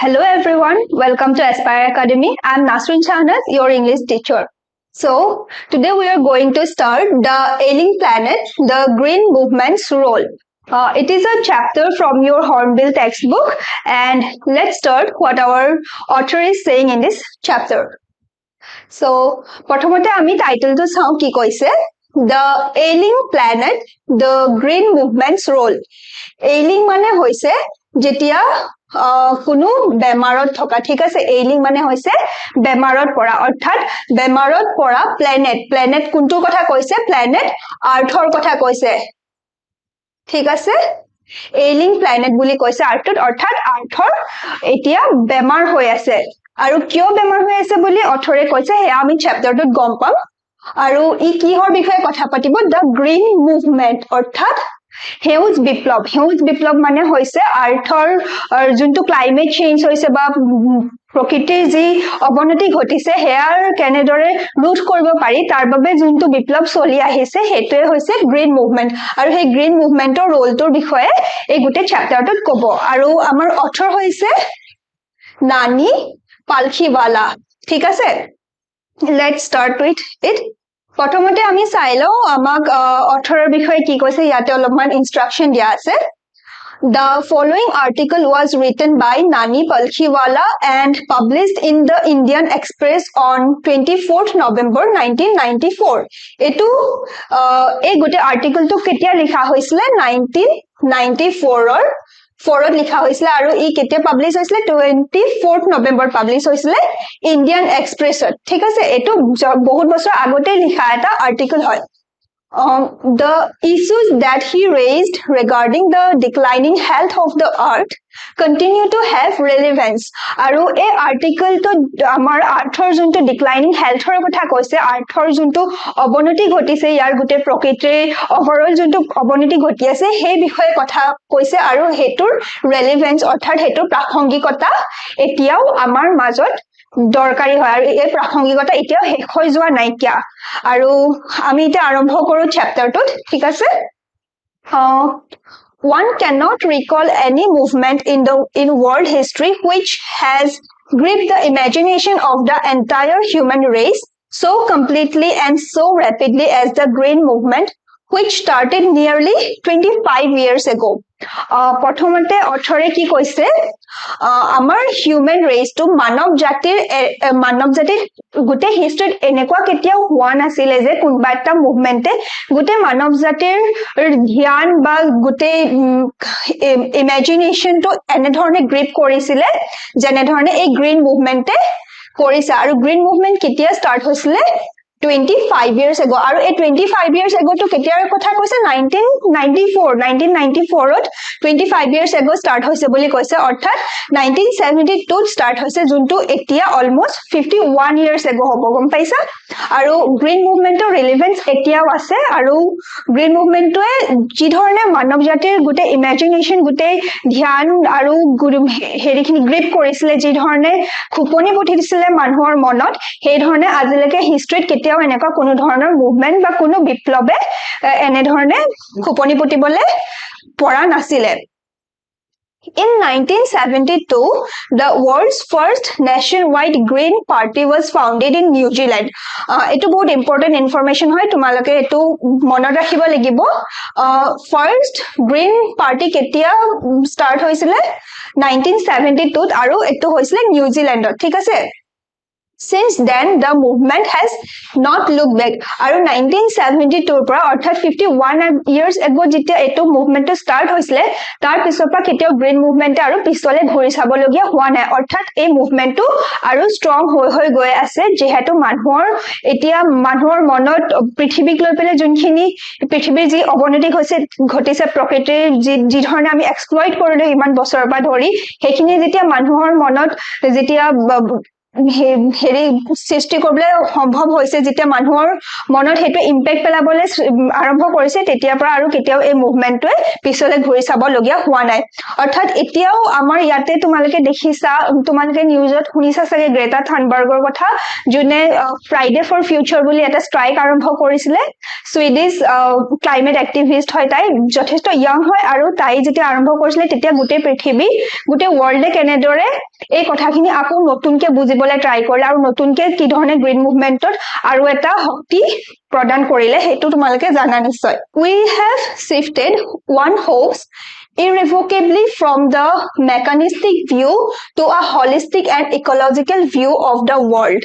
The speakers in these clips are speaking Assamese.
Hello everyone, welcome to Aspire Academy. I'm Nasrin, your English teacher. So, today we are going to start the Ailing planet, the green movement's role. It is a chapter from your Hornbill textbook, and let's start what our author is saying in this chapter. So, প্ৰথমতে আমি টাইটেলটো চাও কি কৈছে The Ailing planet, the green movement's role. Ailing মানে হৈছে যেতিয়া কোনো বেমাৰত থকা ঠিক আছে এইলিং মানে হৈছে বেমাৰত পৰা অৰ্থাৎ বেমাৰত পৰা প্ল্যানেট কোনটো কথা কৈছে প্ল্যানেট আৰ্থৰ কথা কৈছে ঠিক আছে এইলিং প্ল্যানেট বুলি কৈছে আৰ্থত অৰ্থাৎ আৰ্থৰ এতিয়া বেমাৰ হৈ আছে আৰু কিয় বেমাৰ হৈ আছে বুলি অথৰে কৈছে হেয়া আমি চ্যাপ্টাৰটোত গম পাম আৰু ই কিহৰ বিষয়ে কথা পাতিব দা গ্ৰীণ মুভমেন্ট অৰ্থাৎ হেউজ বিপ্লৱ মানে হৈছে আৰ্থৰ যোনটো ক্লাইমেট চেঞ্জ হৈছে বা প্ৰকৃতিৰ যি অৱনতি ঘটিছে হেয়াৰ কেনেদৰে ৰোধ কৰিব পাৰি তাৰ বাবে যোনটো বিপ্লৱ চলি আহিছে হেতুৱে হৈছে গ্ৰীণ মুভমেন্ট আৰু সেই গ্ৰীণ মুভমেন্টৰ ৰোলটোৰ বিষয়ে এই গুটে চ্যাপ্টাৰটোত ক'ব আৰু আমাৰ অথৰ হৈছে নানি পালখিৱালা ঠিক আছে let's start with it প্ৰথমতে আমি চাইলো আমাক অথৰৰ বিষয়ে কি কৈছে ইয়াতে অলপমান ইনস্ট্ৰাকশন দিয়া আছে The following article was written by Nani Palkhiwala and published in the Indian Express on 24th November 1994 etu ei gote article to ketia likha hoisile 1994 or 4ত লিখা হৈছিল আৰু ই কেতিয়া পাবলিশ হৈছিল 24th November পাবলিশ হৈছিল ইন্ডিয়ান এক্সপ্ৰেছত ঠিক আছে এটো বহুত বছৰ আগতে লিখা এটা আৰ্টিকেল হয় the issues that he raised regarding the declining health of the earth continue to have relevance aru a article to amar arthor junto declining health or kotha koise arthor junto obonoti ghotise yar gute prokriti overall junto obonoti ghoti ase he bishoye kotha koise aru hetur relevance orthat hetur prakhongikota etiao amar majot দৰকাৰী হয় আৰু এই প্ৰাসংগিকতা এতিয়া শেষ হৈ যোৱা নাই কিয়া আৰু আমি এটা আৰম্ভ কৰো চ্যাপ্টাৰটোত ঠিক আছে one cannot recall any movement in world history which has gripped the imagination of the entire human race so completely and so rapidly as the green movement which started nearly 25 years ago প্ৰথমতে অথৰে কি কৈছে আমাৰ হিউম্যান ৰেস টু মানৱ জাতিৰ গুটে হিষ্ট্ৰীত এনেকুৱা কেতিয়াও হোৱা নাছিলে যে কোনবা এটা মুভমেন্টে গুটে মানৱ জাতিৰ ধ্যান বা গুটে ইমাজিনেশন টু এনে ধৰণে গ্ৰিপ কৰিছিলে যেনে ধৰণে এই গ্ৰীণ মুভমেন্টে কৰিছে আৰু গ্ৰীণ মুভমেন্ট কেতিয়া ষ্টাৰ্ট হৈছিলে 25 years ago আৰু এই 25 years ago to কেতিয়াৰ কথা কৈছে 1994 ত 25 years ago start হৈছে বুলি কৈছে অৰ্থাৎ 1972 ত start হৈছে যোনটো এতিয়া almost 51 years ago হ'ব গম পাইছা আৰু গ্ৰীণ মুভমেন্টৰ ৰিলেভেন্স এতিয়াও আছে আৰু গ্ৰীণ মুভমেন্টে যি ধৰণে মানৱ জাতিৰ গুটে ইমাজিনেশন গুটে ধ্যান আৰু হেৰিখিনি গ্ৰিপ কৰিছিলে যি ধৰণে খুপনি পুঠি দিছিলে মানুহৰ মনত সেই ধৰণে আজিলৈকে হিষ্ট্ৰীত কেতিয়াও এনেকা কোনো ধৰণৰ মুভমেন্ট বা কোনো বিপ্লৱে এনে ধৰণে খুপনি পুটিবলে পৰা নাছিলে In 1972, the world's first nationwide Green Party was founded in New Zealand. Eto bahut important information hoy tumaloke eto monot rakhibo lagibo. First Green Party ketia start hoisile 1972 aru eto hoisile New Zealand thik ase Since then, the movement has not looked back. Aru 1972 পৰা অৰ্থাৎ 51 years ago যেতিয়া এটো মুভমেন্ট ষ্টাৰ্ট হৈছিলে তাৰ পিছৰ পৰা কেতিয়াও গ্ৰীণ মুভমেন্ট আৰু পিছলে ঘূৰি চাবলগীয়া হোৱা নাই অৰ্থাৎ এই মুভমেন্টটো আৰু ষ্ট্ৰং হৈ গৈ আছে যেহেতু মানুহৰ এতিয়া মানুহৰ মনত পৃথিৱীক লৈ পেলে যোনখিনি পৃথিৱীৰ যি অৱনতি ঘটিছে প্ৰকৃতিৰ যি ধৰণে আমি এক্সপ্লইট কৰিলো ইমান বছৰৰ পৰা ধৰি সেইখিনি যেতিয়া মানুহৰ মনত যেতিয়া হেৰি সৃষ্টি কৰিবলৈ সম্ভৱ হৈছে যেতিয়া মানুহৰ মনত সেইটো ইম্পেক্ট পেলাবলৈ আৰম্ভ কৰিছে তেতিয়াৰ পৰা আৰু কেতিয়াও এই মুভমেন্টটোৱে পিছলৈ ঘূৰি চাবলগীয়া হোৱা নাই অৰ্থাৎ এতিয়াও আমাৰ ইয়াতে তোমালোকে দেখিছা তোমালোকে নিউজত শুনিছা চাগে গ্ৰেটা থানবাৰ্গৰ কথা যোনে ফ্ৰাইডে ফৰ ফিউচাৰ বুলি এটা ষ্ট্ৰাইক আৰম্ভ কৰিছিলে সুইডিছ ক্লাইমেট এক্টিভিষ্ট হয় তাই যথেষ্ট য়াং হয় আৰু তাই যেতিয়া আৰম্ভ কৰিছিলে তেতিয়া গোটেই পৃথিৱী গোটেই ৱৰ্ল্ডে কেনেদৰে এই কথাখিনি আকৌ নতুনকে বুজিবলৈ ট্ৰাই কৰিলে আৰু নতুনকে কি ধৰণে গ্ৰীণ মুভমেন্টত আৰু এটা শক্তি প্ৰদান কৰিলে সেইটো তোমালোকে জানা নিশ্চয় we have shifted one hopes irrevocably from the mechanistic view to a holistic and ecological view of the world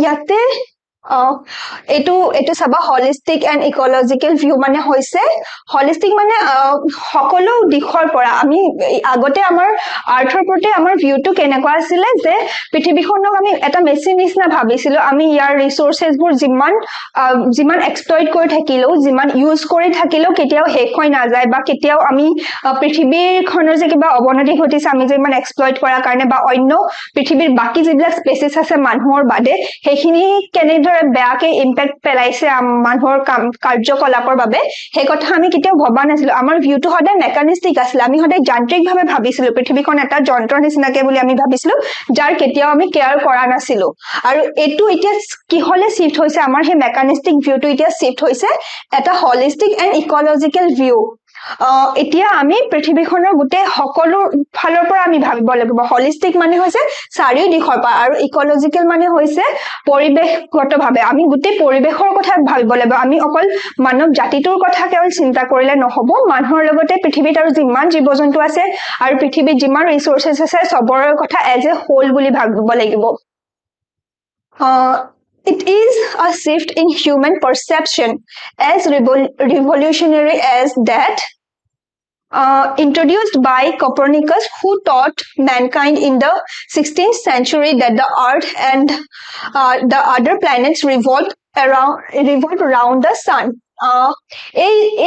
ইয়াতে এটো এটো সাবা হলিস্টিক এন্ড ইকোলজিক্যাল ভিউ মানে হৈছে হলিস্টিক মানে সকলো দিশৰ পৰা আমি আগতে আমাৰ আৰ্থৰ প্ৰতি আমাৰ ভিউটো কেনেকুৱা আছিল যে পৃথিৱীখনক আমি এটা মেচিন নিচিনা ভাবিছিলো আমি ইয়াৰ ৰিসোৰ্সেছবোৰ যিমান এক্সপ্লইট কৰি থাকিলেও যিমান ইউজ কৰি থাকিলেও কেতিয়াও শেষ হৈ নাযায় বা কেতিয়াও আমি পৃথিৱীখনৰ যে কিবা অৱনতি ঘটিছে আমি যে ইমান এক্সপ্লইট কৰাৰ কাৰণে বা অন্য পৃথিৱীৰ বাকি যিবিলাক স্পেচিছ আছে মানুহৰ বাদে সেইখিনি কেনেদৰে বেয়াকে ইম্পেক্ট পেলাইছে মানুহৰ কাৰ্যকলাপৰ বাবে সেই কথা আমি কেতিয়াও ভবা নাছিলো আমাৰ ভিউটো সদায় মেকানিষ্টিক আছিল আমি সদায় যান্ত্ৰিকভাৱে ভাবিছিলো পৃথিৱীখন এটা যন্ত্ৰ নিচিনাকে বুলি আমি ভাবিছিলো যাৰ কেতিয়াও আমি কেয়াৰ কৰা নাছিলো আৰু এটো এতিয়া কি হলে শিফট হৈছে আমাৰ সেই মেকানিষ্টিক ভিউটো এতিয়া শিফট হৈছে এটা হলিষ্টিক এণ্ড ইকোলজিক্যাল ভিউ এতিয়া আমি পৃথিৱীখনৰ গোটেই সকলো ফালৰ পৰা আমি ভাবিব লাগিব হলিষ্টিক মানে হৈছে চাৰিও দিশৰ পৰা আৰু ইকোলজিক্যাল মানে হৈছে পৰিৱেশগতভাৱে আমি গোটেই পৰিৱেশৰ কথা ভাবিব লাগিব আমি অকল মানৱ জাতিটোৰ কথা কেৱল চিন্তা কৰিলে নহব মানুহৰ লগতে পৃথিৱীত আৰু যিমান জীৱ-জন্তু আছে আৰু পৃথিৱীত যিমান ৰিসোৰ্সেছ আছে সবৰ কথা এজ এ হোল বুলি ভাবিব লাগিব It is a shift in human perception as revolutionary as that introduced by Copernicus, who taught mankind in the 16th century that the Earth and the other planets revolve around the sun.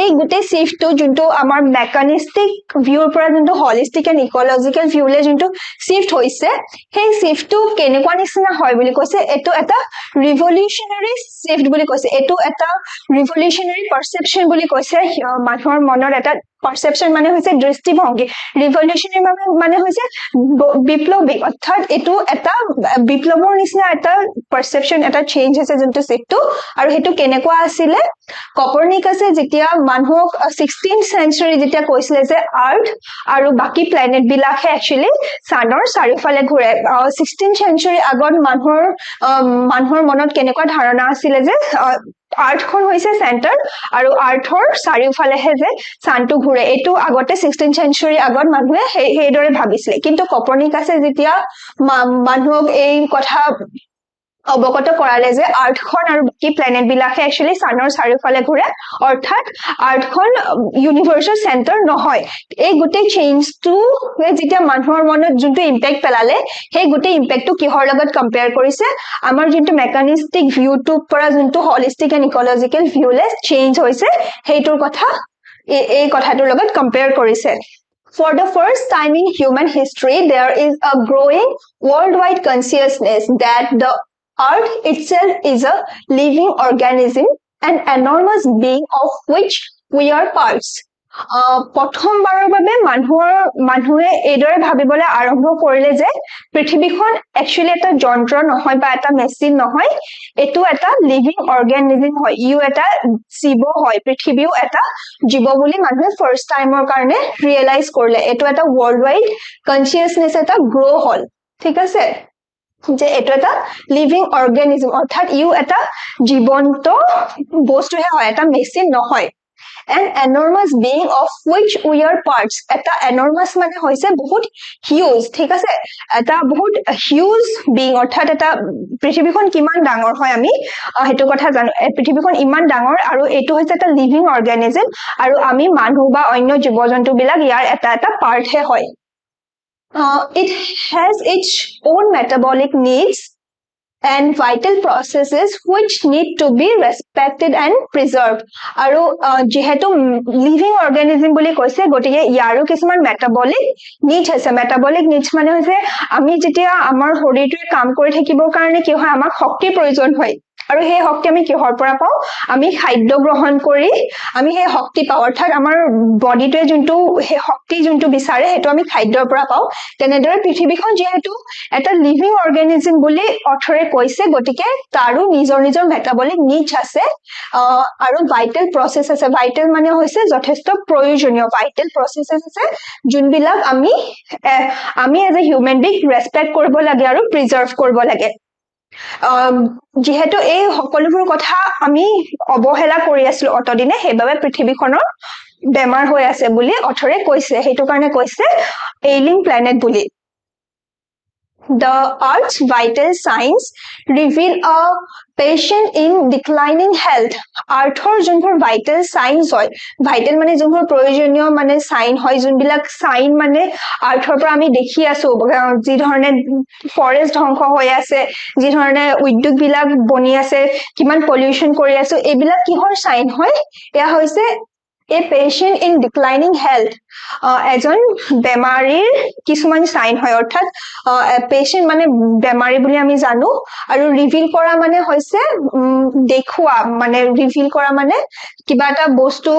এই গোটেই শিফটটো যোনটো আমাৰ মেকানিষ্টিক ভিউৰ পৰা যোনটো হলিষ্টিক এণ্ড ইকোলজিক্যাল ভিউলে যোনটো শিফট হৈছে সেই শিফটটো কেনেকুৱা নিচিনা হয় বুলি কৈছে এইটো এটা ৰিভলিউশনাৰী শিফট বুলি কৈছে এইটো এটা ৰিভলিউশনাৰী পাৰসেপশন বুলি কৈছে মানুহৰ মনৰ এটা পাৰসেপশন মানে হৈছে দৃষ্টিভংগী ৰিভলিউশনাৰি মানে হৈছে বিপ্লৱী অৰ্থাৎ এটো এটা বিপ্লৱৰ নিচিনা এটা পাৰসেপশন এটা চেঞ্জ হৈছে যোনটো সেটটো আৰু হেতু কেনেকুৱা আছিল কপাৰনিকাছে যেতিয়া মানুহক 16th century যেতিয়া কৈছিলে যে আৰ্থ আৰু বাকি প্ল্যানেট বিলাকে একচুয়ালি সানৰ চাৰিওফালে ঘূৰে 16th century আগত মানুহৰ মনত কেনেকুৱা ধাৰণা আছিল যে আৰ্থখন হৈছে সেন্টাৰ আৰু আৰ্থৰ চাৰিওফালেহে যে সানটো ঘূৰে এটো আগতে 16th century আগত মানুহে হেইদৰে ভাবিছিলে কিন্তু কপাৰনিকাছে যেতিয়া মানুহক এই কথা অবগত কৰালে যে আৰ্থখন আৰু কি প্ল্যানেট বিলাকে একচুয়ালি সানৰ চাৰিওফালে ঘূৰে অৰ্থাৎ আৰ্থখন ইউনিভাৰ্সৰ সেন্টাৰ নহয় এই গোটেই চেঞ্জটো যেতিয়া মানুহৰ মনত যোনটো ইম্পেক্ট পেলালে সেই গোটেই ইম্পেক্টটো কিহৰ লগত কম্পেয়াৰ কৰিছে আমাৰ যোনটো মেকানিষ্টিক ভিউটো পৰা যোনটো হলিষ্টিক এণ্ড ইকোলজিক্যাল ভিউলেছ চেঞ্জ হৈছে সেইটোৰ কথা এই কথাটোৰ লগত কম্পেয়াৰ কৰিছে For the first time in human history, there is a growing worldwide consciousness that the Earth itself is a living organism, an enormous being of which we are parts. প্ৰথমবাৰৰ বাবে মানুহে এইদৰে ভাবিবলৈ আৰম্ভ কৰিলে যে পৃথিৱীখন একচুয়ালি এটা যন্ত্ৰ নহয় বা এটা মেচিন নহয় এটো এটা লিভিং অৰ্গানিজম হয় ইউ এটা জীৱ হয় পৃথিৱীও এটা জীৱ বুলি মানুহে ফাৰ্স্ট টাইমৰ কাৰণে ৰিয়েলাইজ কৰিলে এটো এটা ওয়াৰ্ল্ড ওয়াইড কনসিয়াসনেস এটা গ্ৰো হল ঠিক আছে যে এটো এটা লিভিং অৰ্গানিজম অৰ্থাৎ ইউ এটা জীৱন্ত বস্তুহে হয় এটা মেচিন নহয় an enormous being of which we are parts eta enormous mane hoise bahut huge thik ase eta bahut huge being orthat eta prithibikon kiman dangor hoy ami hetu kotha janu prithibikon iman dangor aru etu hoise eta living organism aru ami manu ba onyo jibojantu bilak yar eta part he hoy it has its own metabolic needs and vital processes which need to be respected and preserved. আৰু যেহেতু লিভিং অৰ্গানিজম বুলি কৈছে গতিকে ইয়াৰো কিছুমান মেটাবলিক নিডছ আছে মেটাবলিক নিডছ মানে হৈছে আমি যেতিয়া আমাৰ শৰীৰটোৱে কাম কৰি থাকিবৰ কাৰণে কি হয় আমাক শক্তিৰ প্ৰয়োজন হয় আৰু সেই শক্তি আমি কিহৰ পৰা পাওঁ আমি খাদ্য গ্ৰহণ কৰি আমি সেই শক্তি পাওঁ অৰ্থাৎ আমাৰ বডিটোৱে যোনটো সেই শক্তি যোনটো বিচাৰে সেইটো আমি খাদ্যৰ পৰা পাওঁ তেনেদৰে পৃথিৱীখন যেহেতু এটা লিভিং অৰ্গানিজম বুলি অথৰে কৈছে গতিকে তাৰো নিজৰ নিজৰ মেটাবলিক নিডছ আছে আৰু ভাইটেল প্ৰসেছ আছে ভাইটেল মানে হৈছে যথেষ্ট প্ৰয়োজনীয় ভাইটেল প্ৰসেছেছ আছে যোনবিলাক আমি এজ এ হিউমেন বিং ৰেসপেক্ট কৰিব লাগে আৰু প্ৰিজাৰ্ভ কৰিব লাগে যেহেতু এই সকলোবোৰ কথা আমি অবহেলা কৰি আছিলো অতদিনে সেইবাবে পৃথিৱীখনৰ বেমাৰ হৈ আছে বুলি অথৰে কৈছে সেইটো কাৰণে কৈছে এইলিং প্লেনেট বুলি The Earth's vital signs reveal a patient in declining health. Earthৰ যোনবোৰ vital signs হয় vital মানে যোনবোৰ প্ৰয়োজনীয় মানে sign হয় যোনবিলাক sign মানে Earthৰ পৰা আমি দেখি আছো যি ধৰণে forest ধ্বংস হৈ আছে যি ধৰণে উদ্যোগ বিলাক বনি আছে কিমান pollution কৰি আছে এইবিলাক কিহৰ sign হয় এয়া হৈছে a patient in declining health এজন বেমাৰীৰ কিছুমান সাইন হয় অৰ্থাৎ পেশেন্ট মানে বেমাৰী বুলি আমি জানো আৰু ৰিভিল কৰা মানে হৈছে দেখুৱা মানে ৰিভিল কৰা মানে কিবা এটা বস্তু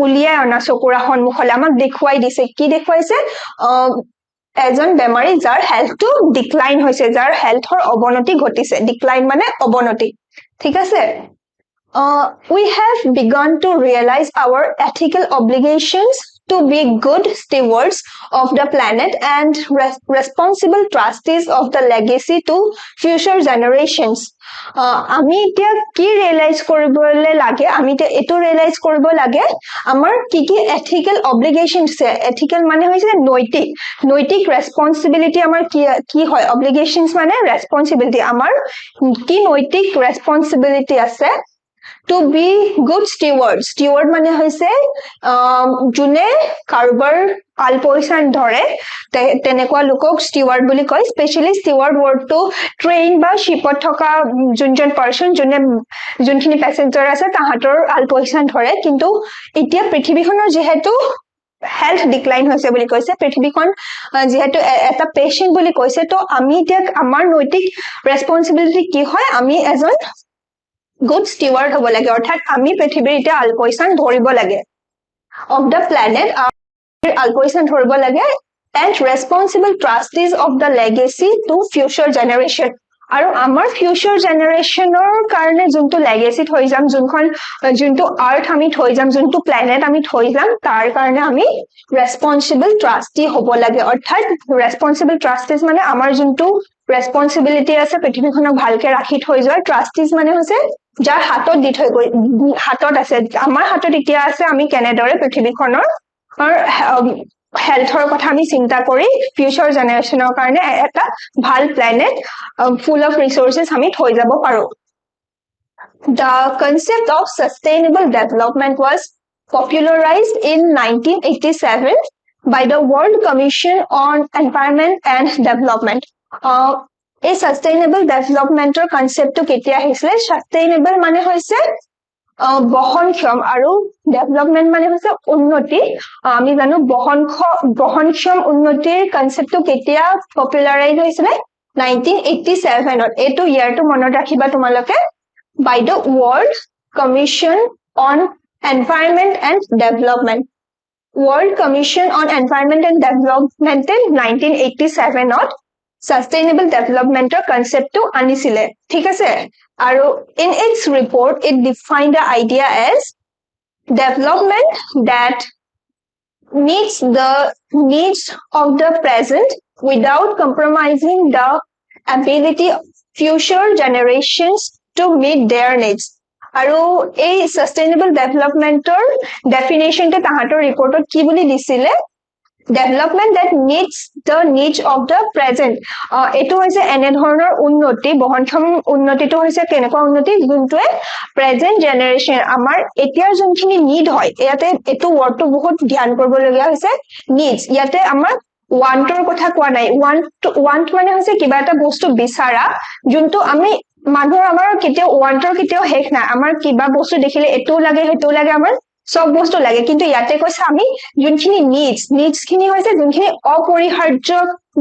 উলিয়াই অনা চকুৰা সন্মুখলৈ আমাক দেখুৱাই দিছে কি দেখুৱাইছে এজন বেমাৰী যাৰ হেলথটো ডিক্লাইন হৈছে যাৰ হেলথৰ অৱনতি ঘটিছে ডিক্লাইন মানে অৱনতি ঠিক আছে we have begun to realize our ethical obligations to be good stewards of the planet and responsible trustees of the legacy to future generations. আমি এতিয়া কি ৰিয়েলাইজ কৰিবলৈ লাগে আমি এতিয়া এটো ৰিয়েলাইজ কৰিব লাগে আমাৰ কি এথিক্যাল অব্লিগেশন আছে এথিক্যাল মানে হৈছে নৈতিক ৰেসপন্সিবিলিটি আমাৰ কি হয় অব্লিগেশনস মানে ৰেসপন্সিবিলিটি আমাৰ কি নৈতিক ৰেসপন্সিবিলিটি আছে to be good steward মানে হৈছে জুনে কাৰোবাৰ আলপৈচান ধৰে তেনেকুৱা লোকক steward বুলি কয় specially steward word to train বা শিপত থকা যোনজন পাৰসন যোনখিনি প্যাসেঞ্জাৰ আছে তাহাঁতৰ আলপৈচান ধৰে কিন্তু এতিয়া পৃথিৱীখনৰ যেহেতু হেলথ ডিক্লাইন হৈছে বুলি কৈছে পৃথিৱীখন যেহেতু এটা পেশেন্ট বুলি কৈছে তো আমি এতিয়া আমাৰ নৈতিক ৰেসপন্সিবিলিটি কি হয় আমি এজন good steward হ'ব লাগে অৰ্থাৎ আমি পৃথিৱীৰ এটা আলপৈচান ধৰিব লাগে of the planet আলপৈচান ধৰিব লাগে and responsible trustees of the legacy to future generation আৰু আমাৰ future generationৰ কাৰণে যোনটো legacy থৈ যাম যোনটো earth আমি থৈ যাম যোনটো planet আমি থৈ যাম তাৰ কাৰণে আমি responsible trustee হ'ব লাগে অৰ্থাৎ responsible trustees মানে আমাৰ যোনটো responsibility আছে পৃথিৱীখনক ভালকে ৰাখি থৈ যোৱা trustees মানে হৈছে যাৰ হাতত দি থৈ গৈ হাতত আছে আমাৰ হাতত এতিয়া আছে আমি কেনেদৰে পৃথিৱীখনৰ হেলথৰ কথা আমি চিন্তা কৰি ফিউচাৰ জেনাৰেশনৰ কাৰণে এটা ভাল প্ল্যানেট ফুল অফ ৰিসোৰ্সেস আমি থৈ যাব পাৰো The concept of sustainable development was popularized in 1987 by the World Commission on Environment and Development এই সাস্টেইনেবল ডেভেলপমেন্টৰ কনসেপ্টটো কেতিয়া আহিছিলে সাস্টেইনেবল মানে হৈছে বহনক্ষম আৰু ডেভেলপমেন্ট মানে হৈছে উন্নতি আমি জানো বহনক্ষম উন্নতিৰ কনসেপ্টটো কেতিয়া পপুলাৰাইজ হৈছিলে 1987 ত এটো ইয়াৰটো মনত ৰাখিবা তোমালোকে by the World Commission on Environment and Development World Commission on Environment and Development in 1987 to sustainable development concept to anisile thik ase aru in its report it defined the idea as development that meets the needs of the present without compromising the ability of future generations to meet their needs aru ei sustainable development definition te tahator report ki boli disile development that meets the needs of the present eto hoise ene dhoroner unnoti bohonkham unnoti to hoise kenekwa unnoti juntoe present generation amar etia junkhini need hoy eyate eto word to bahut dhyan koribo lagia hoise needs yate amar ওয়ান্টৰ কথা কোৱা নাই ওয়ান্ট মানে হৈছে কিবা এটা বস্তু বিচাৰা যোনটো আমি মানুহৰ আমাৰ কেতিয়াও ওয়ান্টৰ কেতিয়াও শেষ নাই আমাৰ কিবা বস্তু দেখিলে এটো লাগে আমাৰ সব বস্তু লাগে কিন্তু ইয়াতে কৈছে আমি যোনখিনি নিডছ খিনি হৈছে যোনখিনি অপৰিহাৰ্য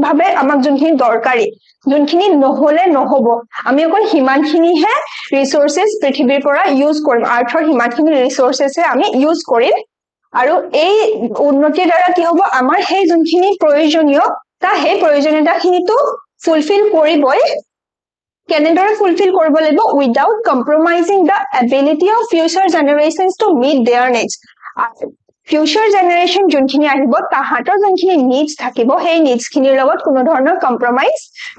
ভাবে আমাক যোনখিনি দৰকাৰী যোনখিনি নহলে নহব আমি অকল হিমানখিনিহে ৰিসোৰ্সেস পৃথিৱীৰ পৰা ইউজ কৰিম আৰ্থৰ হিমানখিনি ৰিসোৰ্সেসে আমি ইউজ কৰিম আৰু এই উন্নতিৰ দ্বাৰা কি হ'ব আমাৰ সেই যোনখিনি প্ৰয়োজনীয়তা সেই প্ৰয়োজনীয়তাখিনিটো ফুলফিল কৰিবই কেনেদৰে ফুলফিল কৰিব লাগিব without compromising the ability of future generations to meet their needs future generation যোনখিনি আহিব তাহাঁতৰ যোনখিনি নিডছ থাকিব সেই নিডছখিনিৰ লগত কোনো ধৰণৰ কম্প্ৰমাইজ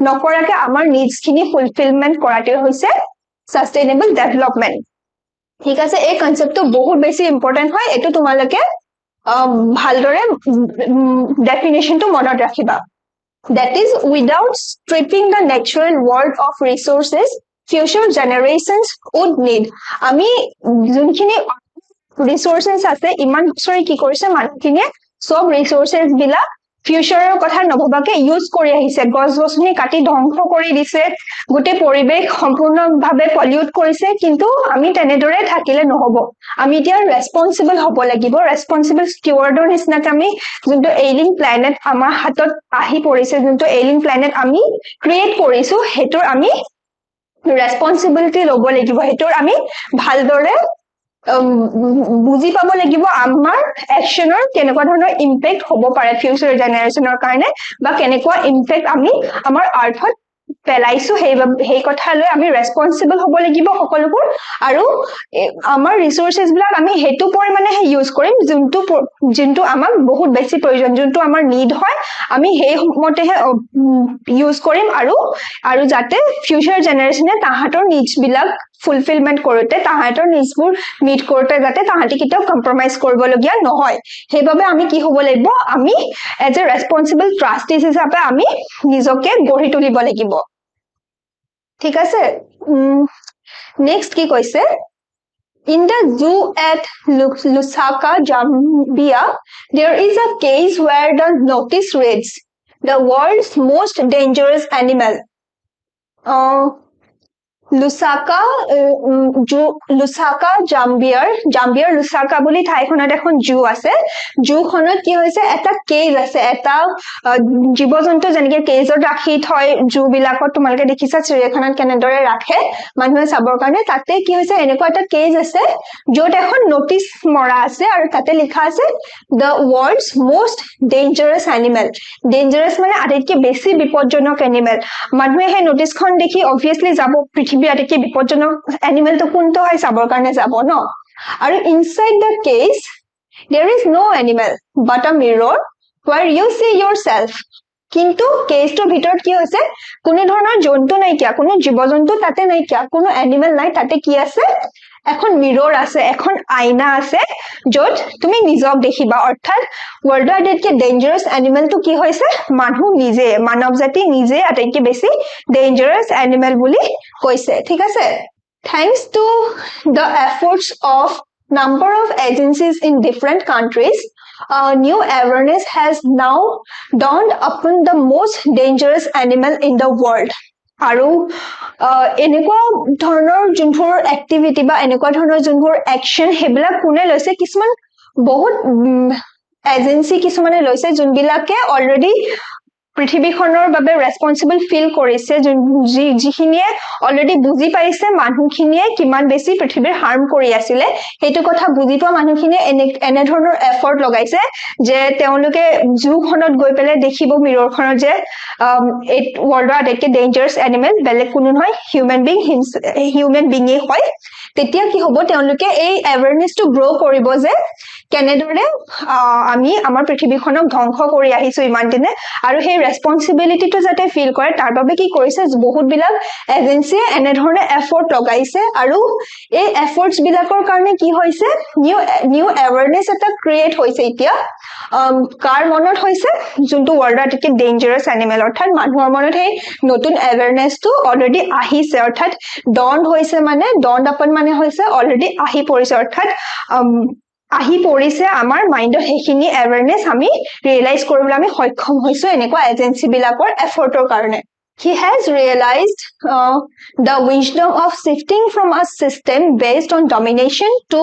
নকৰাকে আমাৰ নিডছখিনি ফুলফিলমেণ্ট কৰাটোৱে হৈছে সাস্টেইনেবল ডেভেলপমেণ্ট ঠিক আছে এই কনসেপ্টটো বহুত বেছি ইম্পৰ্টেন্ট হয় এটো তোমালোকে ভালদৰে ডেফিনেশনটো মনত ৰাখিবা that is without stripping the natural world of resources future generations would need আমি যোনখিনি resources আছে ইমান বছৰে কি কৰিছে মানুহখিনিয়ে সব resources বিলাক ফিউচাৰৰ কথা নভবাকে ইউজ কৰি আহিছে গছ-গছনি কাটি ধ্বংস কৰি দিছে গোটে পৰিবেশ সম্পূৰ্ণভাৱে পলিউট কৰিছে কিন্তু আমি তেনেদৰে থাকিলে নহব আমি এতিয়া ৰেসপন্সিবল হ'ব লাগিব ৰেসপন্সিবল স্টিওয়াৰ্ডৰ নিচিনাকে আমি যোনটো এইলিং প্ল্যানেট আমাৰ হাতত আহি পৰিছে যোনটো এইলিং প্ল্যানেট আমি ক্ৰিয়েট কৰিছো হেতৰ আমি ৰেসপন্সিবিলিটি ল'ব লাগিব হেতৰ আমি ভালদৰে বুজি পাব লাগিব আমাৰ একচনৰ কেনেকুৱা ধৰণৰ ইম্প্যাক্ট হ'ব পাৰে ফিউচাৰ জেনাৰেশ্যনৰ কাৰণে বা কেনেকুৱা ইম্প্যাক্ট আমি আমাৰ আৰ্থত পেলাইছো সেই কথালৈ আমি ৰেসপন্সিবল হ'ব লাগিব সকলোবোৰ আৰু আমাৰ ৰিসোৰ্সেস বিলাক আমি হেতু পৰিমাণে ইউজ কৰিম যোনটো আমাক বহুত বেছি প্ৰয়োজন যোনটো আমাৰ নিড হয় আমি সেই মতেহে ইউজ কৰিম আৰু যাতে ফিউচাৰ জেনাৰেশ্যনে তাহাঁতৰ নিডছ বিলাক ফুলফিলমেন্ট কৰোতে তাহাঁতৰ নিডছবোৰ মিট কৰোতে যাতে তাহাঁতি কেতিয়াও কম্প্ৰমাইজ কৰিবলগীয়া নহয় সেইবাবে আমি কি হ'ব লাগিব আমি এজ এ ৰেসপন্সিবল ট্ৰাষ্টিজ হিচাপে আমি নিজকে গঢ়ি তুলিব লাগিব ঠিক আছে নেক্সট কি কৈছে In the zoo at Lusaka, Zambia, there is a case where the notice reads, "The world's most dangerous animal." লুসাকা জাম্বিয়াৰ লুসাকা বুলি ঠাইখনত এখন জু আছে জুখনত কি হৈছে এটা কেজ আছে এটা জীৱ-জন্তু যেনেকে কেজত ৰাখি থয় জু বিলাকত তোমালোকে দেখিছা চিৰিয়াখানাত কেনেদৰে ৰাখে মানুহে চাবৰ কাৰণে তাতে কি হৈছে এনেকুৱা এটা কেজ আছে য'ত এখন নটিচ মৰা আছে আৰু তাতে লিখা আছে the world's most dangerous animal dangerous মানে আটাইতকৈ বেছি বিপদজনক এনিমেল মানুহে সেই নটিচখন দেখি obviously যাব পৃথিৱী আটাইতকৈ বিপদজনক এনিমেলটো কোনটো হয় চাবৰ কাৰণে যাব ন আৰু inside the case there is no animal but a mirror where you see yourself কিন্তু কেজটোৰ ভিতৰত কি হৈছে কোনো ধৰণৰ জন্তু নাইকিয়া কোনো জীৱ-জন্তু তাতে নাইকিয়া কোনো এনিমেল নাই তাতে কি আছে এখন মিৰৰ আছে এখন আইনা আছে য'ত তুমি নিজক দেখিবা অৰ্থাৎ ওয়াৰ্ল্ডৰ আটাইতকৈ ডেঞ্জাৰাছ এনিমেলটো কি হৈছে মানুহ নিজে মানৱ জাতি নিজে আটাইতকৈ বেছি ডেঞ্জাৰাছ এনিমেল বুলি কৈছে ঠিক আছে thanks to the efforts of number of agencies in different countries new awareness has now dawned upon the most dangerous animal in the world আৰু এনেকুৱা ধৰণৰ যোনবোৰ এক্টিভিটি বা এনেকুৱা ধৰণৰ যোনবোৰ একচন হেবিলাক কোনে লৈছে কিছুমান বহুত এজেন্সি কিছুমানে লৈছে যোনবিলাকে অলৰেডি পৃথিৱীখনৰ বাবে ৰেসপন্সিবল ফিল কৰিছে যিখিনিয়ে অলৰেডি বুজি পাইছে মানুহখিনিয়ে কিমান বেছি পৃথিৱীৰ হাৰ্ম কৰি আছিলে সেইটো কথা বুজি পোৱা মানুহখিনিয়ে এনে ধৰণৰ এফৰ্ট লগাইছে যে তেওঁলোকে জুখনত গৈ পেলাই দেখিব মিৰৰখনত যে এই ওয়াৰ্ল্ডৰ আটাইতকৈ ডেঞ্জাৰাছ এনিমেল বেলেগ কোনো নহয় হিউমেন বিঙে হয় তেতিয়া কি হ'ব তেওঁলোকে এই এৱাৰনেছটো গ্ৰ কৰিব যে কেনেদৰে আমি আমাৰ পৃথিৱীখনক ধ্বংস কৰি আহিছো ইমান দিনে আৰু সেই ৰেসপন্সিবিলিটিটো যাতে ফিল কৰে তাৰ বাবে কি কৰিছে বহুত বিলাক এজেন্সিয়ে এনে ধৰণে এফৰ্ট লগাইছে আৰু এই এফৰ্টছ বিলাকৰ কাৰণে কি হৈছে নিউ এৱাৰনেছ এটা ক্ৰিয়েট হৈছে এতিয়া কাৰ মনত হৈছে যোনটো ওয়াৰ্ল্ডৰ আটাইতকৈ ডেঞ্জাৰাছ এনিমেল অৰ্থাৎ মানুহৰ মনত সেই নতুন এৱাৰনেছটো অলৰেডি আহিছে অৰ্থাৎ ডন হৈছে মানে ডন আপন মানে হৈছে অলৰেডি আহি পৰিছে অৰ্থাৎ আহি পৰিছে আমাৰ মাইণ্ডত সেইখিনি এৱেৰনেছ আমি ৰিয়েলাইজ কৰিবলৈ আমি সক্ষম হৈছো এনেকুৱা এজেন্সি বিলাকৰ এফৰ্টৰ কাৰণে He has realized the wisdom of shifting from a system based on domination to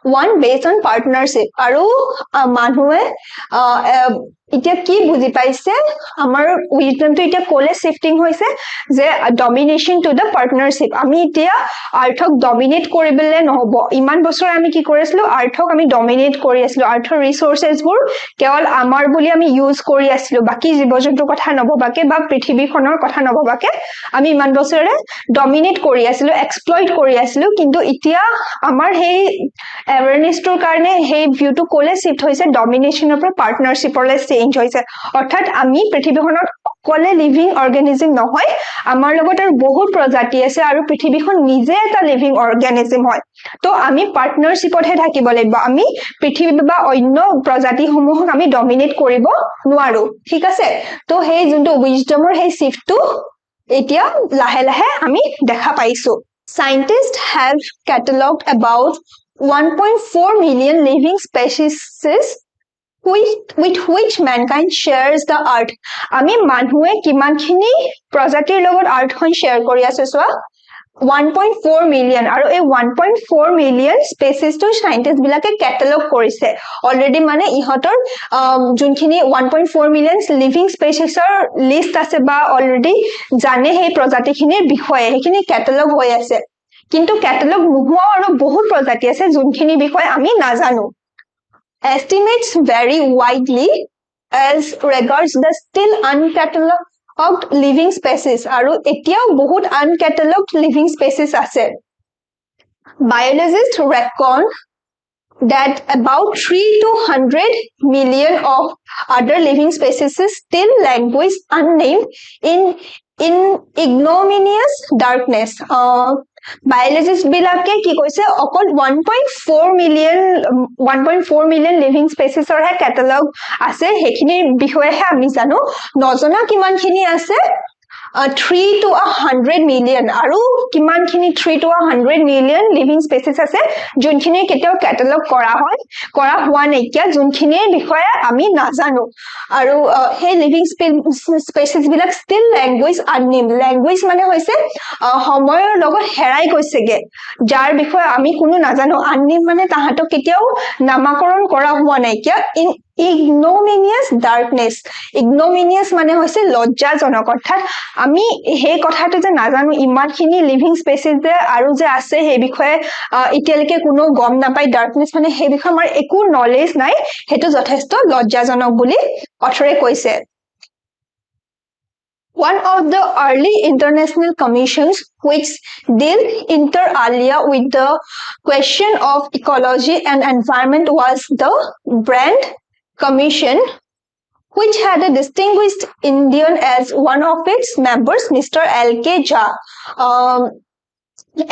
one based on partnership. আৰু মানুহে এতিয়া কি বুজি পাইছে আমাৰ উইজডমটো এতিয়া কোলে শিফটিং হৈছে যে ডমিনেশন টু দ্য পাৰ্টনাৰশ্বিপ আমি এতিয়া আৰ্থক ডমিনেট কৰিবলৈ নহব ইমান বছৰ আমি কি কৰিছিলো আৰ্থক আমি ডমিনেট কৰি আছিলো আৰ্থৰ ৰিসোৰ্সেছবোৰ কেৱল আমাৰ বুলি আমি ইউজ কৰি আছিলো বাকি জীৱ-জন্তুৰ কথা নভবাকে বা পৃথিৱীখনৰ কথা নভবাকে আমি ইমান বছৰে ডমিনেট কৰি আছিলো এক্সপ্লইট কৰি আছিলো কিন্তু এতিয়া আমাৰ সেই এৱেৰনেছটোৰ কাৰণে সেই ভিউটো কোলে শিফট হৈছে ডমিনেশনৰ পৰা পাৰ্টনাৰশ্বিপলৈ চেঞ্জ হৈছে অৰ্থাৎ আমি পৃথিৱীখনত অকলে লিভিং অৰ্গানিজম নহয় আমাৰ লগত আৰু বহুত প্ৰজাতি আছে আৰু পৃথিৱীখন নিজে এটা লিভিং অৰ্গানিজম হয় তো আমি পাৰ্টনাৰশ্বিপতহে থাকিব লাগিব আমি পৃথিৱী বা অন্য প্ৰজাতিসমূহক আমি ডমিনেট কৰিব নোৱাৰো ঠিক আছে তো সেই যোনটো উইজডমৰ সেই শিফটটো এতিয়া লাহে লাহে আমি দেখা পাইছো Scientists have catalogued about 1.4 million living species with which mankind shares the earth. আমি মানুহে কিমানখিনি প্ৰজাতিৰ লগত আৰ্থখন শেয়াৰ কৰি আছে চোৱা 1.4 মিলিয়ন আৰু এই 1.4 মিলিয়ন স্পেচিছটো সাইন্টিষ্ট বিলাকে ক্যাটালগ কৰিছে অলৰেডি মানে ইহতৰ যোনখিনি 1.4 মিলিয়ন লিভিং স্পেচিছৰ লিষ্ট আছে বা অলৰেডি জানে সেই প্ৰজাতিখিনিৰ বিষয়ে সেইখিনি ক্যাটালগ হৈ আছে কিন্তু ক্যাটালগ নোহোৱা আৰু বহুত প্ৰজাতি আছে যোনখিনি বিষয়ে আমি নাজানো Estimates vary widely as regards the still uncatalogued living species আৰু এতিয়াও বহুত uncatalogued living species আছে Biologists reckon that about 3 to 100 million of other living species still languish unnamed in ignominious darkness biologist বিলাকে কি কৈছে অকল 1.4 মিলিয়ন লিভিং স্পেচিছৰ হে ক্যাটালগ আছে হেখিনিৰ বিষয়ে আমি জানো নজনা কিমানখিনি আছে 3 to 100 million আৰু কিমানখিনি 3 to 100 million living species আছে যোনখিনি কেতিয়াও ক্যাটালগ কৰা হোৱা নাই কিয়া যোনখিনিৰ বিষয়ে আমি নাজানো আৰু সেই লিভিং স্পেচিছ বিলাক still language unnamed language মানে হৈছে সময়ৰ লগত হেৰাই গৈছেগে যাৰ বিষয়ে আমি কোনো নাজানো unnamed মানে তাহাঁতক কেতিয়াও নামকৰণ কৰা হোৱা নাই কিয়া ignominious darkness ignominious মানে হৈছে লজ্জাজনক অৰ্থাৎ আমি হে কথাটো যে নাজানো ইমানখিনি লিভিং স্পেচিছ যে আৰু যে আছে হে বিষয়ে ইতিয়ালৈকে কোনো গম নাপাই ডাৰ্কনেস মানে হে বিষয়ে আমাৰ একো নলেজ নাই হেতু যথেষ্ট লজ্জাজনক বুলি অথৰে কৈছে One of the early international commissions which dealt inter alia with the question of ecology and environment was the Brand Commission, which had a distinguished Indian as one of its members, Mr. L.K. Jha.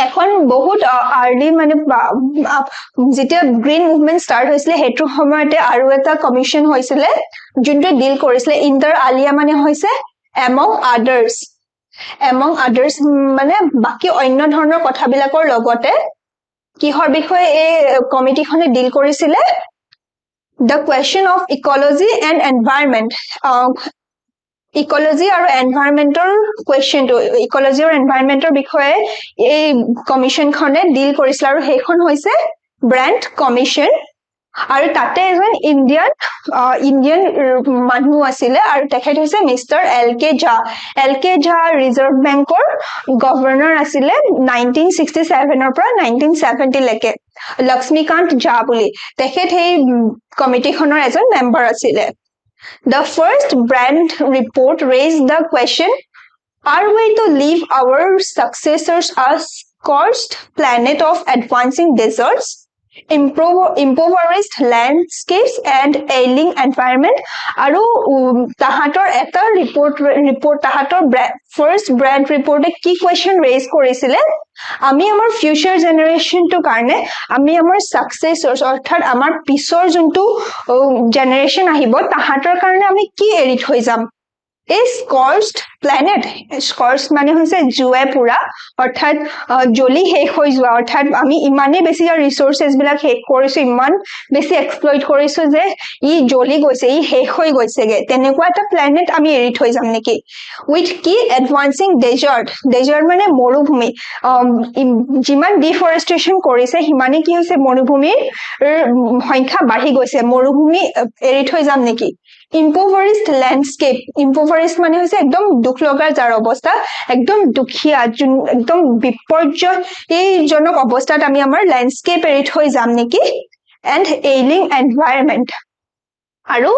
এখন বহুত আৰ্লি মানে যেতিয়া গ্ৰীণ মুভমেন্ট ষ্টাৰ্ট হৈছিলে হেতু সময়তে আৰু এটা কমিশন হৈছিলে যোনটো ডিল কৰিছিলে ইন্টাৰ আলিয়া মানে হৈছে among others মানে বাকি অন্য ধৰণৰ কথাবিলাকৰ লগতে কিহৰ বিষয়ে এই কমিটিখনে ডিল কৰিছিলে The question of ecology and environment. Ecology আৰু environmental question to ecology আৰু environmental বিষয়ে এই কমিশন খনে ডিল কৰিছিল আৰু হেখন হৈছে Brand Commission আৰু তাতে এজন ইন্ডিয়ান মানুহ আছিল আৰু তেখেত হৈছে মিস্টাৰ এল.কে. ঝা এল.কে. ঝা ৰিজাৰ্ভ বেংকৰ গভৰ্ণৰ আছিল 1967 ৰ পৰা 1970 লৈকে লক্ষ্মীকান্ত ঝা বুলি তেখেত এই কমিটিখনৰ এজন মেম্বাৰ আছিল The first Brand report raised the question, are we to leave our successors a scorched planet of advancing deserts, impoverished landscapes and ailing environment? আৰু তাহাঁতৰ এটা report তাহাঁতৰ first Brand report কি question raise কৰিছিলে আমি আমাৰ ফিউচাৰ জেনাৰেশনটো কাৰণে আমি আমাৰ সাকসেসৰ্স অৰ্থাৎ আমাৰ পিছৰ যোনটো জেনাৰেশন আহিব তাহাঁতৰ কাৰণে আমি কি এৰি থৈ যাম A scorched planet, scorched মানে হৈছে জুয়ে পুৰা অৰ্থাৎ জ্বলি শেষ হৈ যোৱা অৰ্থাৎ আমি ইমানে বেছি ৰিসোৰ্সেস বিলাক শেষ কৰিছো ইমান বেছি এক্সপ্লইট কৰিছো যে ই জ্বলি গৈছে ই শেষ হৈ গৈছেগে তেনেকুৱা এটা প্লেনেট আমি এৰি থৈ যাম নেকি উইথ কি এডভান্সিং ডেজাৰ্ট মানে মৰুভূমি যিমান ডিফৰেষ্টেশন কৰিছে হিমানে কি হৈছে মৰুভূমিৰ সংখ্যা বাঢ়ি গৈছে মৰুভূমি এৰি থৈ যাম নেকি impoverished landscape impoverished মানে হৈছে একদম দুখ লগা যাৰ অৱস্থা একদম দুখিয়া একদম বিপৰ্যয় এই জনক অৱস্থাত আমি আমাৰ ল্যান্ডস্কেপ এৰি থৈ যাম নেকি and ailing environment আৰু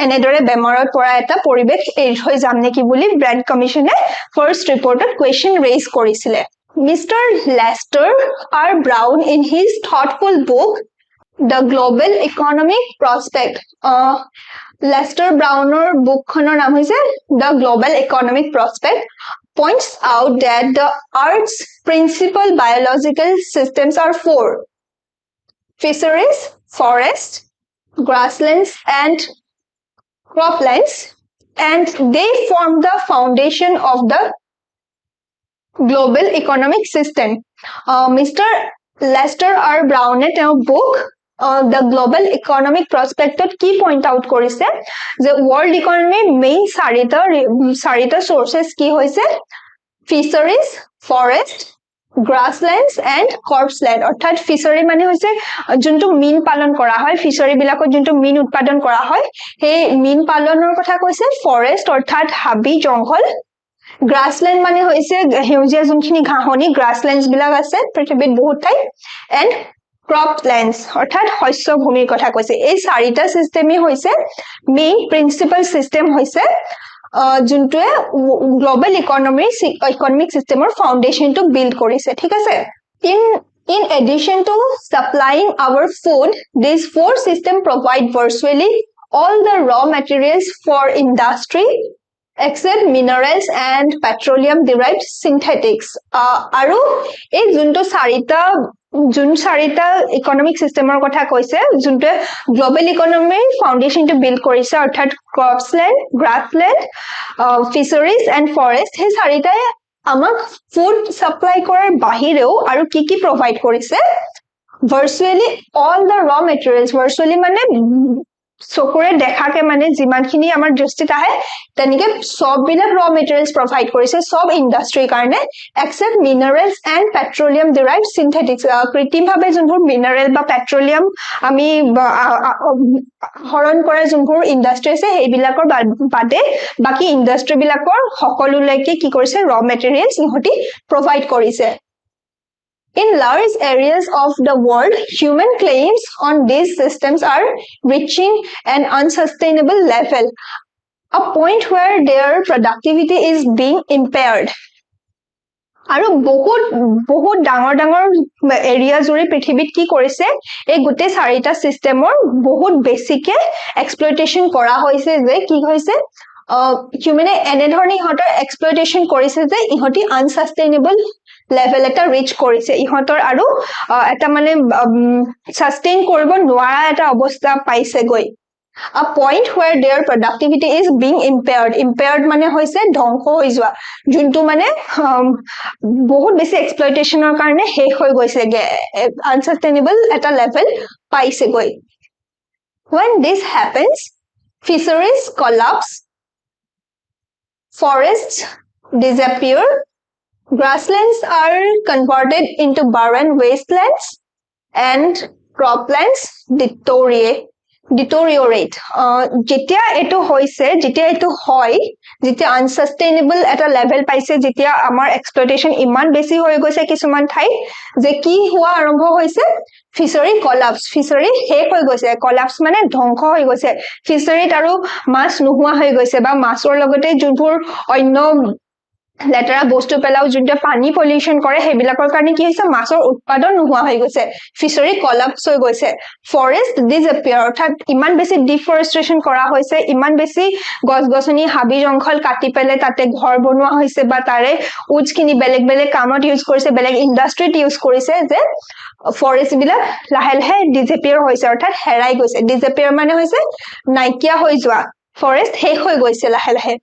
এনেদৰে বেমাৰত পৰা এটা পৰিবেশ এৰি থৈ যাম নেকি বুলি ব্ৰেণ্ড কমিশনে ফাৰ্ষ্ট ৰিপৰ্টত কোৱেশ্চন ৰেইজ কৰিছিলে Mr. Lester R. Brown in his thoughtful book The Global Economic Prospect Lester Brown's book khonor naam hoise The Global Economic Prospect points out that the Earth's principal biological systems are four: fisheries, forests, grasslands, and croplands, and they form the foundation of the global economic system. Mr. Lester R. Brown তেওঁৰ book The Global Economic Prospect কি point out কৰিছে যে world economy main চাৰিটা sources কি হৈছে fisheries, forest, grasslands and cropland অৰ্থাৎ fishery মানে হৈছে যোনটো মীন পালন কৰা হয় fishery বিলাকত যোনটো মীন উৎপাদন কৰা হয় সেই মীন পালনৰ কথা কৈছে forest অৰ্থাৎ হাবি জংগল grassland মানে হৈছে হেউজিয়া যোনখিনি ঘাঁহনি grasslands বিলাক আছে পৃথিৱীত বহুত ঠাই and croplands অৰ্থাৎ শস্য ভূমিৰ কথা কৈছে এই চাৰিটা সিস্টেমই হৈছে মেইন প্ৰিন্সিপাল সিস্টেম হৈছে যোনটোৱে গ্লোবাল ইকনমিক সিস্টেমৰ ফাউন্ডেশনটো বিল্ড কৰিছে ঠিক আছে in addition to supplying our food these four systems provide virtually all the raw materials for industry except minerals and petroleum derived synthetics আৰু এই যোনটো চাৰিটা ইকনমিক সিস্টেমৰ কথা কৈছে যোনটো গ্লোবাল ইকনমিৰ ফাউন্ডেশনটো বিল্ড কৰিছে অৰ্থাৎ cropland grassland fisheries and forest সেই চাৰিটাই আমাক ফুড সাপ্লাই কৰাৰ বাহিৰেও আৰু কি প্ৰভাইড কৰিছে virtually all the raw materials virtually মানে চকুৰে দেখাকে মানে যিমানখিনি আমাৰ দৃষ্টিত আহে তেনেকে সব বিলাক ৰ মেটেৰিয়েলছ প্ৰভাইড কৰিছে সব ইন্ডাষ্ট্ৰিৰ কাৰণে except minerals and petroleum derived synthetics কৃত্ৰিমভাৱে যোনবোৰ মিনাৰেল বা পেট্ৰলিয়াম আমি হৰণ কৰা যোনবোৰ ইন্ডাষ্ট্ৰি আছে সেইবিলাকৰ বাদে বাকি ইন্ডাষ্ট্ৰি বিলাকৰ সকলোলৈকে কি কৰিছে ৰ মেটেৰিয়েলছ ইহঁতি প্ৰভাইড কৰিছে In large areas of the world, human claims on these systems are reaching an unsustainable level, a point where their productivity is being impaired. আৰু বহুত ডাঙৰ এৰিয়া জুৰি পৃথিৱীত কি কৰিছে এই গোটে চাৰিটা সিস্টেমৰ বহুত বেছিকে এক্সপ্লইটেশন কৰা হৈছে যে কি হৈছে হিউমেনে এনে ধৰণে ইহঁতৰ এক্সপ্লইটেশন কৰিছে যে ইহঁতি আনসাস্টেইনেবল লেভেল এটা ৰিচ কৰিছে ইহঁতৰ আৰু এটা মানে সাস্টেইন কৰিব নোৱাৰা এটা অৱস্থা পাইছে গৈ a point where their productivity is being impaired মানে হৈছে ধ্বংস হৈ যোৱা যোনটো মানে বহুত বেছি এক্সপ্লইটেশনৰ কাৰণে শেষ হৈ গৈছে আনসাস্টেইনেবল এটা লেভেল পাইছে গৈ when this happens fisheries collapse forests disappear grasslands are converted into barren wastelands and croplands deteriorate যেতিয়া এটো হৈছে যেতিয়া এটো হয় যেতিয়া আনসাস্টেইনেবল এটা লেভেল পাইছে যেতিয়া আমাৰ এক্সপ্লইটেশন ইমান বেছি হৈ গৈছে কিছুমান ঠাই যে কি হোৱা আৰম্ভ হৈছে ফিশাৰী কলাপস ফিশাৰী শেষ হৈ গৈছে কলাপস মানে ধ্বংস হৈ গৈছে ফিশাৰীত আৰু মাছ নোহোৱা হৈ গৈছে বা মাছৰ লগতে যোনবোৰ অন্য লেটাৰা বস্তু পেলাও যোনটা পানী পলিউশন কৰে হেবিলাকৰ কাৰণে কি হৈছে মাছৰ উৎপাদন নোহোৱা হৈ গৈছে ফিশাৰী কলাপস হৈ গৈছে ফৰেষ্ট ডিসএপিয়াৰ অৰ্থাৎ ইমান বেছি ডিফৰেষ্টেশন কৰা হৈছে ইমান বেছি গছগছনি হাবি জংগল কাটি পেলে তাতে ঘৰ বনোৱা হৈছে বা তাৰে উজখিনি বেলেগ কামত ইউজ কৰিছে বেলেগ ইন্ডাষ্ট্ৰিত ইউজ কৰিছে যে ফৰেষ্ট বিলাক লাহে ডিসএপিয়াৰ হৈছে অৰ্থাৎ হেৰাই গৈছে ডিসএপিয়াৰ মানে হৈছে নাইকিয়া হৈ যোৱা ফৰেষ্ট শেষ হৈ গৈছে লাহে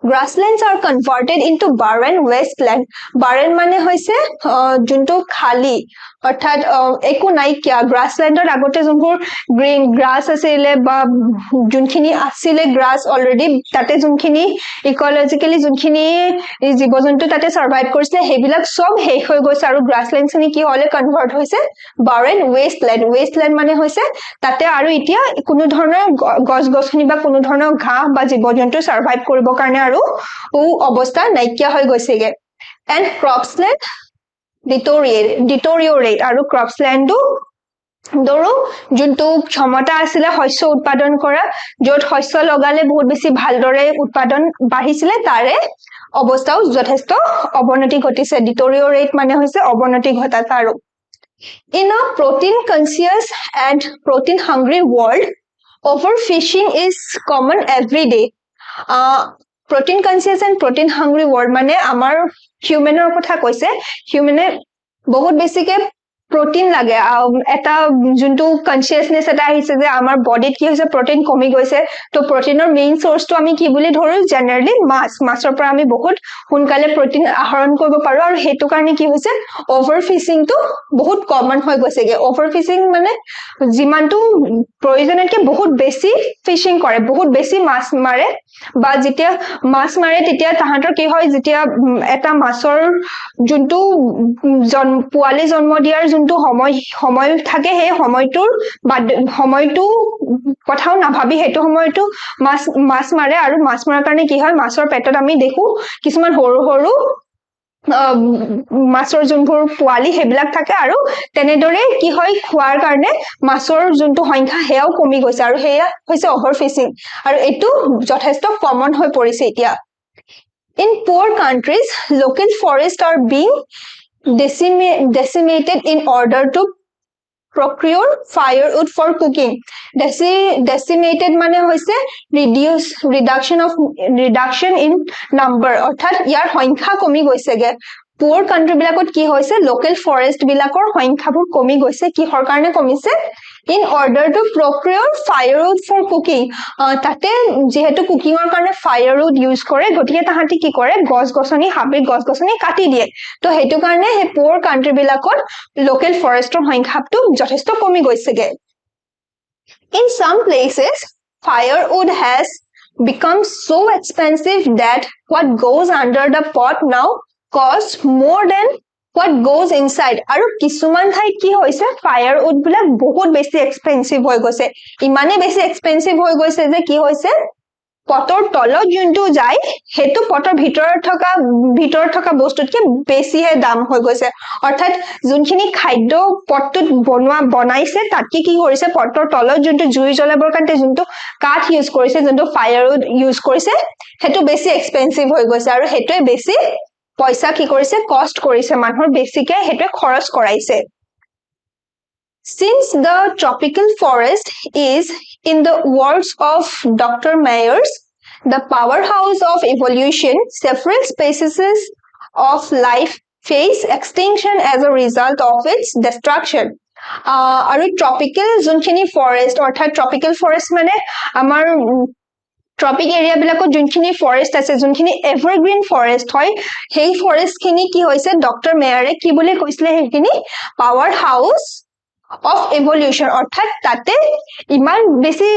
Grasslands are converted into barren wasteland. Barren মানে হৈছে যোনটো খালি অৰ্থাৎ একো নাইকিয়া গ্ৰাছলেণ্ডৰ আগতে যোনবোৰ গ্ৰীন গ্ৰাছ আছিলে বা যোনখিনি আছিলে গ্ৰাছ অলৰেডি তাতে যোনখিনি ইকোলজিক্যালি যোনখিনি জীৱ-জন্তু তাতে সাৰ্ভাইভ কৰিছিলে সেইবিলাক সব শেষ হৈ গৈছে আৰু গ্ৰাছলেণ্ডখিনি কি হলে কনভাৰ্ট হৈছে বাৰেন ৱেষ্টলেণ্ড মানে হৈছে তাতে আৰু এতিয়া কোনো ধৰণৰ গছ-গছনি বা কোনো ধৰণৰ ঘাঁহ বা জীৱ-জন্তু সাৰ্ভাইভ কৰিবৰ কাৰণে আৰু অৱস্থা নাইকিয়া হৈ গৈছেগে এণ্ড ক্ৰপছলেণ্ড ডিটোৰিয়েট আৰু ক্ৰপছলেণ্ডো দৰো যোনটো ক্ষমতা আছিলে শস্য উৎপাদন কৰা য'ত শস্য লগালে বহুত বেছি ভালদৰে উৎপাদন বাঢ়িছিলে তাৰে অৱস্থাও যথেষ্ট অৱনতি ঘটিছে ডিটোৰিয়েট মানে হৈছে অৱনতি ঘটা আৰু in a protein conscious and protein hungry world overfishing is common every day protein conscious and protein hungry world মানে আমাৰ হিউমেনৰ কথা কৈছে হিউমেনে বহুত বেছিকে protein লাগে এটা যোনটো কনসিয়াসনেস এটা আহিছে যে আমাৰ বডিত কি হৈছে protein কমি গৈছে তো proteiner মেইন সোৰ্সটো আমি কি বুলি ধৰো জেনাৰেলি মাছৰ পৰা আমি বহুত সোনকালে protein আহৰণ কৰিব পাৰো আৰু হেতু কাৰণে কি হৈছে overfishing টো বহুত কমন হৈ গৈছেগে overfishing মানে যিমানটো প্ৰয়োজনতকে বহুত বেছি ফিশিং কৰে বহুত বেছি মাছ মাৰে বা যেতিয়া মাছ মাৰে তেতিয়া তাহাঁতৰ কি হয় যেতিয়া এটা মাছৰ যোনটো পোৱালি জন্ম দিয়াৰ যোনটো সময় থাকে সেই সময়টো কথাও নাভাবি হেতু সময়টো মাছ মাৰে আৰু মাছ মাৰাৰ কাৰণে কি হয় মাছৰ পেটত আমি দেখো কিছুমান সৰু মাছৰ যোনবোৰ পোৱালি হেবিলাক থাকে আৰু তেনেদৰে কি হয় খোৱাৰ কাৰণে মাছৰ যোনটো সংখ্যা হেয়াও কমি গৈছে আৰু হেয়া হৈছে ওভাৰফিশিং আৰু এটো যথেষ্ট কমন হৈ পৰিছে এতিয়া in poor countries local forests are being decimated in order to procure firewood for cooking decimated মানে হৈছে reduction in number অৰ্থাৎ ইয়াৰ সংখ্যা কমি গৈছেগে poor country বিলাকত কি হৈছে local forest বিলাকৰ সংখ্যাবোৰ কমি গৈছে কিহৰ কাৰণে কমিছে in order to procure firewood for cooking তাতে যেহেতু কুকিংৰ কাৰণে firewood ইউজ কৰে গটিকে তাহাঁতি কি কৰে গছ-গছনি হাবি গছ-গছনি কাটি দিয়ে তো হেতু কাৰণে হে poor country বিলাকত local forestৰ সংখ্যাটো যথেষ্ট কমি গৈছেগে in some places firewood has become so expensive that what goes under the pot now costs more than what goes inside আৰু কিছুমান ঠাইত কি হৈছে firewood বিলাক বহুত বেছি এক্সপেন্সিভ হৈ গৈছে ইমানে বেছি এক্সপেন্সিভ হৈ গৈছে যে কি হৈছে পটৰ তলত যোনটো যায় হেতু পটৰ ভিতৰত থকা বস্তুতকে বেছিহে দাম হৈ গৈছে অৰ্থাৎ যোনখিনি খাদ্য পটত বনাইছে তাতকে কি কৰিছে পটৰ তলত যোনটো জুই জ্বলাবৰ কাৰণে যোনটো কাঠ ইউজ কৰিছে যোনটো ফায়াৰউড ইউজ কৰিছে হেতু বেছি এক্সপেন্সিভ হৈ গৈছে আৰু হেতুৱে বেছি পইচা কি কৰিছে কষ্ট কৰিছে মানুহৰ বেছিকে হেতুৱে খৰচ কৰাইছে Since the tropical forest is, in the words of Dr. Mayers, the powerhouse of evolution, several species of life face extinction as a result of its destruction. আৰু tropical যোনখিনি forest অৰ্থাৎ tropical forest মানে আমাৰ ট্ৰপিক এৰিয়া বিলাকত যোনখিনি ফৰেষ্ট আছে যোনখিনি এভাৰগ্ৰীন ফৰেষ্ট হয় সেই ফৰেষ্ট খিনি কি হৈছে ডক্টৰ মেয়াৰে কি বুলি কৈছিলে সেইখিনি পাৱাৰ হাউস of evolution অৰ্থাৎ তাতে ইমান বেছি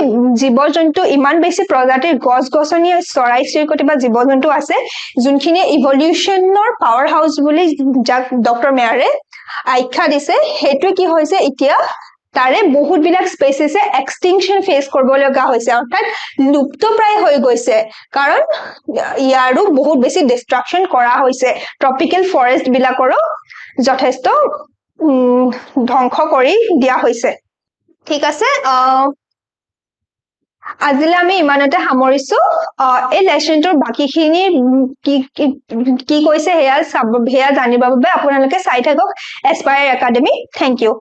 জীৱ-জন্তু ইমান বেছি প্ৰজাতিৰ গছ-গছনি চৰাই চিৰিকটি বা জীৱ-জন্তু আছে যোনখিনি ইভলিউশনৰ পাৱাৰ হাউস বুলি যাক ডক্টৰ মেয়াৰে আখ্যা দিছে হেতু কি হৈছে এতিয়া তাৰে বহুত বিলাক স্পেচিছে এক্সটিংকশন ফেস কৰিব লগা হৈছে অৰ্থাৎ লুপ্তপ্ৰায় হৈ গৈছে কাৰণ ইয়াৰো বহুত বেছি ডিস্ট্ৰাকশন কৰা হৈছে ট্ৰপিক্যাল ফৰেষ্ট বিলাকৰো যথেষ্ট ধ্বংস কৰি দিয়া হৈছে ঠিক আছে আজিলে আমি ইমানতে সামৰিছো এই লেসনটোৰ বাকিখিনি কি কৈছে হেয়া জানিবৰ বাবে আপোনালোকে চাই থাকক এস্পায়াৰ একাডেমি থ্যাংক ইউ